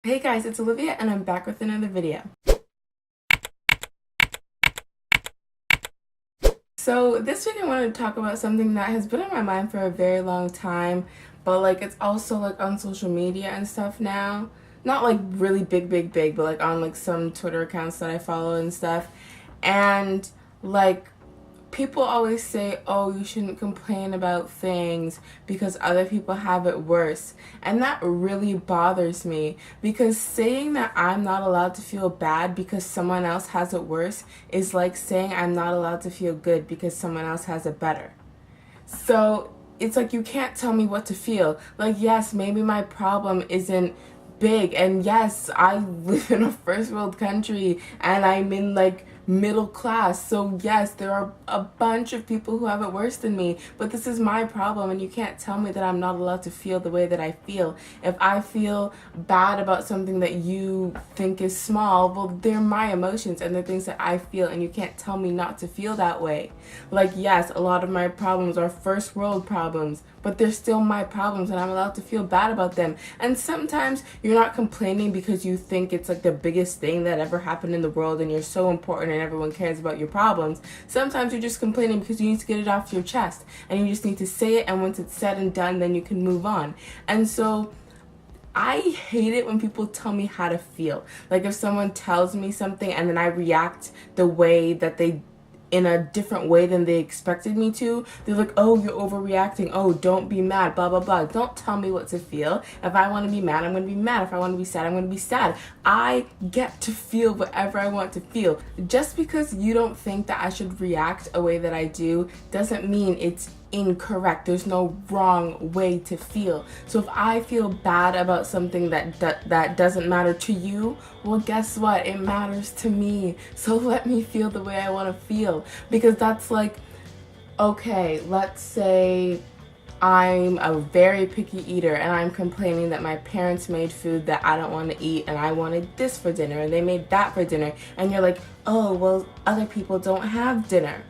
Hey guys, it's Olivia and I'm back with another video. So this week I wanted to talk about something that has been on my mind for a very long time, but it's also on social media and stuff now. Not really big, but on some Twitter accounts that I follow and stuff. And people always say, oh, you shouldn't complain about things because other people have it worse. And that really bothers me because saying that I'm not allowed to feel bad because someone else has it worse is like saying I'm not allowed to feel good because someone else has it better. So it's like you can't tell me what to feel. Yes, maybe my problem isn't big, and yes, I live in a first world country and I'm in middle class, so yes, there are a bunch of people who have it worse than me, but this is my problem and you can't tell me that I'm not allowed to feel the way that I feel. If I feel bad about something that you think is small, well, they're my emotions and they're things that I feel, and you can't tell me not to feel that way. Yes, a lot of my problems are first world problems, but they're still my problems and I'm allowed to feel bad about them. And sometimes you're not complaining because you think it's the biggest thing that ever happened in the world and you're so important and everyone cares about your problems. Sometimes you're just complaining because you need to get it off your chest and you just need to say it, and once it's said and done, then you can move on. And so I hate it when people tell me how to feel. If someone tells me something and then I react the way that they in a different way than they expected me to. They're like, oh, you're overreacting. Oh, don't be mad, blah, blah, blah. Don't tell me what to feel. If I want to be mad, I'm going to be mad. If I want to be sad, I'm going to be sad. I get to feel whatever I want to feel. Just because you don't think that I should react a way that I do doesn't mean it's incorrect. There's no wrong way to feel. So if I feel bad about something that doesn't matter to you, well, guess what? It matters to me. So let me feel the way I want to feel, because that's okay, let's say I'm a very picky eater and I'm complaining that my parents made food that I don't want to eat and I wanted this for dinner and they made that for dinner, and you're like, oh, well, other people don't have dinner.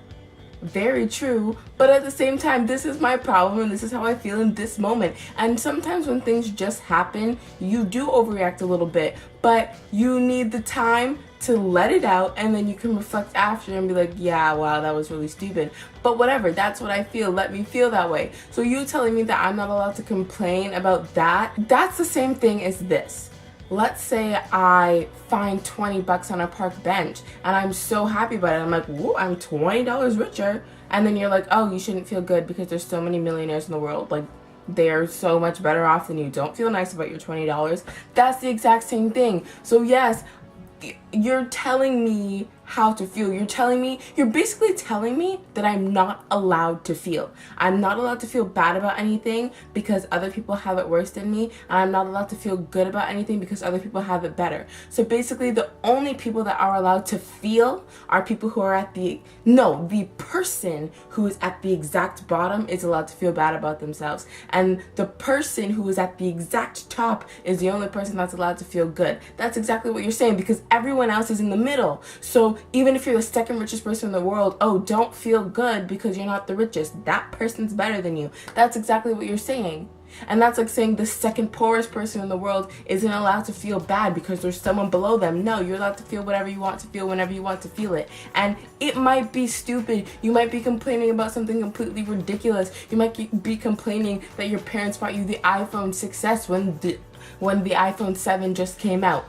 Very true, but at the same time, this is my problem and this is how I feel in this moment. And sometimes when things just happen, you do overreact a little bit, but you need the time to let it out, and then you can reflect after and be like, yeah, wow, that was really stupid. But whatever, that's what I feel. Let me feel that way. So you telling me that I'm not allowed to complain about that, that's the same thing as this. Let's say I find 20 bucks on a park bench and I'm so happy about it. I'm like, whoa, I'm $20 richer. And then you're like, oh, you shouldn't feel good because there's so many millionaires in the world. They're so much better off than you. Don't feel nice about your $20. That's the exact same thing. So yes, you're telling me how to feel. You're basically telling me that I'm not allowed to feel. I'm not allowed to feel bad about anything because other people have it worse than me, and I'm not allowed to feel good about anything because other people have it better. So basically the only people that are allowed to feel are people who are the person who is at the exact bottom is allowed to feel bad about themselves, and the person who is at the exact top is the only person that's allowed to feel good. That's exactly what you're saying, because everyone else is in the middle. So even if you're the second richest person in the world, oh, don't feel good because you're not the richest. That person's better than you. That's exactly what you're saying. And that's like saying the second poorest person in the world isn't allowed to feel bad because there's someone below them. No, you're allowed to feel whatever you want to feel whenever you want to feel it. And it might be stupid. You might be complaining about something completely ridiculous. You might be complaining that your parents bought you the iPhone 6S when the iPhone 7 just came out.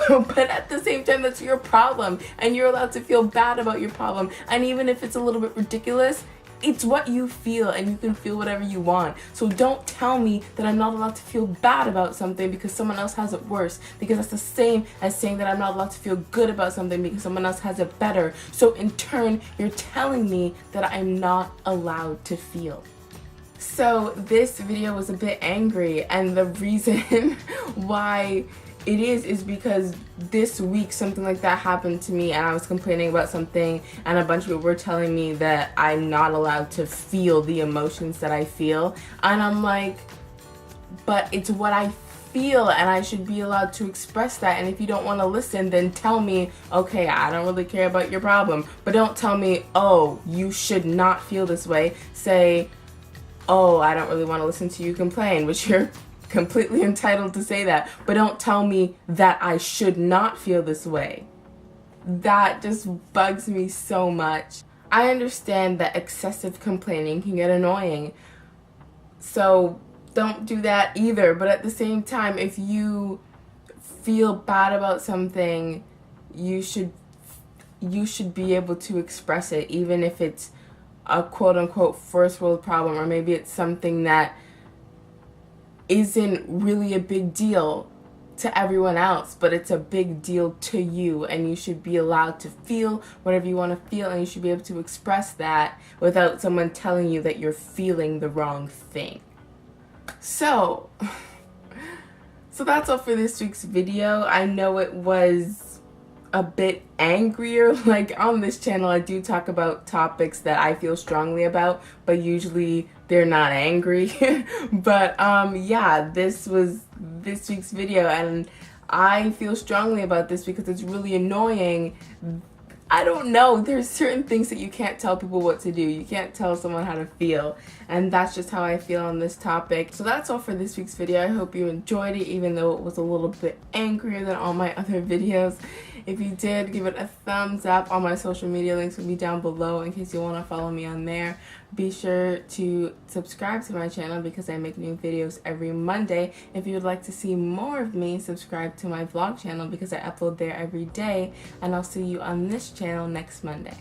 But at the same time, that's your problem, and you're allowed to feel bad about your problem. And even if it's a little bit ridiculous, it's what you feel, and you can feel whatever you want. So don't tell me that I'm not allowed to feel bad about something because someone else has it worse, because that's the same as saying that I'm not allowed to feel good about something because someone else has it better. So in turn, you're telling me that I'm not allowed to feel. So this video was a bit angry, and the reason why it is because this week something like that happened to me, and I was complaining about something and a bunch of people were telling me that I'm not allowed to feel the emotions that I feel, and I'm like, but it's what I feel and I should be allowed to express that. And if you don't want to listen, then tell me, okay, I don't really care about your problem, but don't tell me, oh, you should not feel this way. Say, oh, I don't really want to listen to you complain, which you're completely entitled to say that, but don't tell me that I should not feel this way. That just bugs me so much. I understand that excessive complaining can get annoying, so don't do that either. But at the same time, if you feel bad about something, you should be able to express it, even if it's a quote-unquote first world problem, or maybe it's something that isn't really a big deal to everyone else, but it's a big deal to you, and you should be allowed to feel whatever you want to feel, and you should be able to express that without someone telling you that you're feeling the wrong thing. So that's all for this week's video. I know it was a bit angrier. Like, on this channel I do talk about topics that I feel strongly about, but usually they're not angry. But yeah, this was this week's video, and I feel strongly about this because it's really annoying. I don't know, there's certain things that you can't tell people what to do. You can't tell someone how to feel, and that's just how I feel on this topic. So that's all for this week's video. I hope you enjoyed it, even though it was a little bit angrier than all my other videos. If you did, give it a thumbs up. All my social media links will be down below in case you want to follow me on there. Be sure to subscribe to my channel because I make new videos every Monday. If you would like to see more of me, subscribe to my vlog channel because I upload there every day. And I'll see you on this channel next Monday.